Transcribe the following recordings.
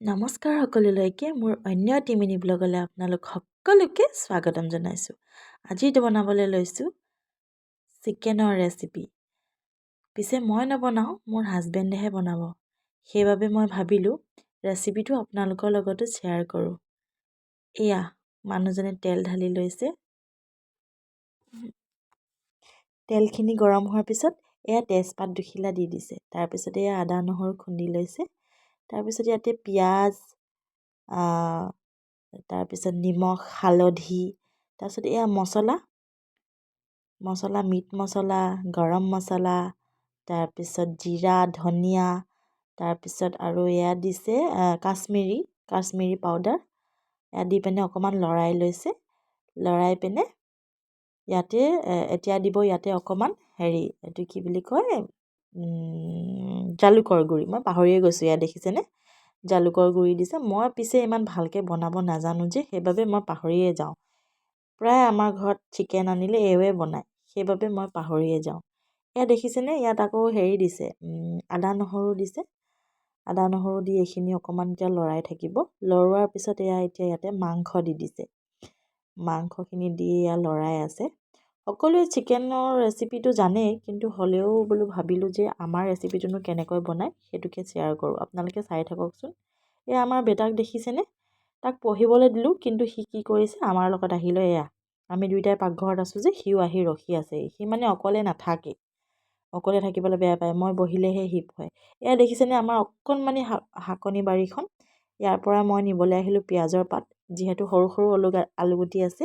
নমস্কাৰ সকলোলৈকে মোৰ অন্য এটি মিনি ব্লগলৈ আপোনালোক সকলোকে স্বাগতম জনাইছোঁ। আজি বনাবলৈ লৈছোঁ চিকেনৰ ৰেচিপি। পিছে মই নবনাওঁ, মোৰ হাজবেণ্ডেহে বনাব। সেইবাবে মই ভাবিলোঁ ৰেচিপিটো আপোনালোকৰ লগতো শ্বেয়াৰ কৰোঁ। এয়া মানুহজনে তেল ঢালি লৈছে। তেলখিনি গৰম হোৱাৰ পিছত এয়া তেজপাত দুখিলা দি দিছে। তাৰপিছত এয়া আদা নহৰু খুন্দি লৈছে। তাৰপিছত ইয়াতে পিঁয়াজ, তাৰপিছত নিমখ, হালধি, তাৰপিছত এয়া মছলা, মিট মছলা, গৰম মছলা, তাৰপিছত জিৰা, ধনিয়া, তাৰপিছত আৰু এয়া দিছে কাশ্মীৰী পাউডাৰ। এয়া দি পিনে অকণমান লৰাই লৈছে। লৰাই পিনে ইয়াতে এতিয়া দিব ইয়াতে অকণমান এইটো কি বুলি কয়, জালুকৰ গুড়ি। মই পাহৰিয়ে গৈছোঁ, ইয়াত দেখিছেনে জালুকৰ গুড়ি দিছে। মই পিছে ইমান ভালকৈ বনাব নাজানো যে, সেইবাবে মই পাহৰিয়ে যাওঁ। প্ৰায় আমাৰ ঘৰত চিকেন আনিলে এওঁৱে বনায়, সেইবাবে মই পাহৰিয়ে যাওঁ। এয়া দেখিছেনে, ইয়াত আকৌ দিছে, আদা নহৰু দিছে। আদা নহৰু দি এইখিনি অকণমান এতিয়া লৰাই থাকিব। লৰোৱাৰ পিছত এতিয়া ইয়াতে মাংস দি দিছে। মাংসখিনি দি এয়া লৰাই আছে। সকলোৱে চিকেনৰ ৰেচিপিটো জানেই, কিন্তু হ'লেও বোলো ভাবিলোঁ যে আমাৰ ৰেচিপিটোনো কেনেকৈ বনায় সেইটোকে শ্বেয়াৰ কৰোঁ। আপোনালোকে চাই থাককচোন। এয়া আমাৰ বেটাক দেখিছেনে, তাক পঢ়িবলৈ দিলোঁ, কিন্তু সি কি কৰিছে, আমাৰ লগত আহিলে। এয়া আমি দুয়োটাই পাকঘৰত আছোঁ যে, সিও আহি ৰখি আছে। সি মানে অকলে নাথাকে, অকলে থাকিবলৈ বেয়া পায়, মই বহিলেহে সি পঢ়ে। এয়া দেখিছেনে আমাৰ অকণমানি শাকনি বাৰীখন। ইয়াৰ পৰা মই নিবলৈ আহিলোঁ পিঁয়াজৰ পাত। যিহেতু সৰু সৰু আলুগুটি আছে,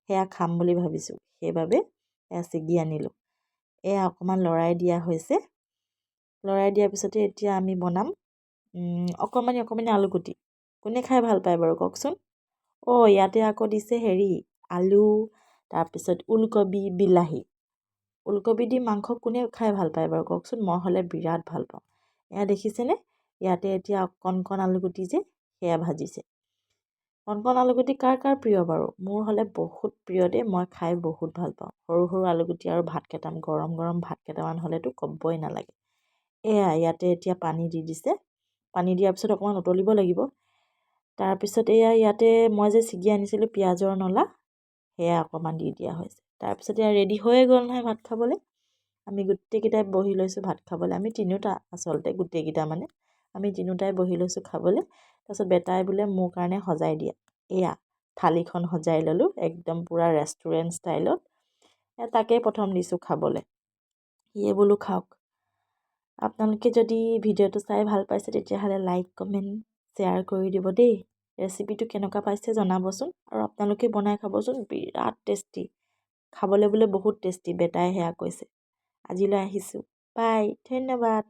সেয়া খাম বুলি ভাবিছোঁ, সেইবাবে এয়া ছিগি আনিলোঁ। এয়া অকণমান লৰাই দিয়া হৈছে। লৰাই দিয়াৰ পিছতে এতিয়া আমি বনাম অকণমানি আলুগুটি। কোনে খাই ভাল পায় বাৰু কওকচোন। ইয়াতে আকৌ দিছে আলু, তাৰপিছত ওলকবি, বিলাহী। ওলকবি দি মাংস কোনে খাই ভাল পায় বাৰু কওকচোন। মই হ'লে বিৰাট ভাল পাওঁ। এয়া দেখিছেনে, ইয়াতে এতিয়া কণ আলুগুটি যে সেয়া ভাজিছে। কণ আলুগুটি কাৰ কাৰ প্ৰিয় বাৰু? মোৰ হ'লে বহুত প্ৰিয় দেই, মই খাই বহুত ভাল পাওঁ। সৰু সৰু আলুগুটি আৰু ভাত কেইটামান, গৰম গৰম ভাত কেইটামান হ'লেতো ক'বই নালাগে। ইয়াতে এতিয়া পানী দি দিছে। পানী দিয়াৰ পিছত অকণমান উতলিব লাগিব। তাৰপিছত ইয়াতে মই যে ছিগি আনিছিলোঁ পিঁয়াজৰ নলা, সেয়া অকণমান দি দিয়া হৈছে। তাৰপিছত ৰেডি হৈয়ে গ'ল নহয় ভাত খাবলৈ। আমি গোটেইকেইটাই বহি লৈছোঁ ভাত খাবলৈ। আমি তিনিওটা আচলতে, গোটেইকেইটা মানে আমি তিনিওটাই বহি লৈছোঁ খাবলৈ। তাৰপিছত বেটাই বোলে মোৰ কাৰণে সজাই দিয়া। এয়া থালিখন সজাই ল'লোঁ একদম পূৰা ৰেষ্টুৰেণ্ট ষ্টাইলত। তাকেই প্ৰথম দিছোঁ খাবলৈ। সিয়ে বোলো খাওক। আপোনালোকে যদি ভিডিঅ'টো চাই ভাল পাইছে, তেতিয়াহ'লে লাইক, কমেণ্ট, শ্বেয়াৰ কৰি দিব দেই। ৰেচিপিটো কেনেকুৱা পাইছে জনাবচোন, আৰু আপোনালোকে বনাই খাবচোন, বিৰাট টেষ্টি। খাবলৈ বোলে বহুত টেষ্টি, বেটাই সেয়া কৈছে। আজিলৈ আহিছোঁ, বাই, ধন্যবাদ।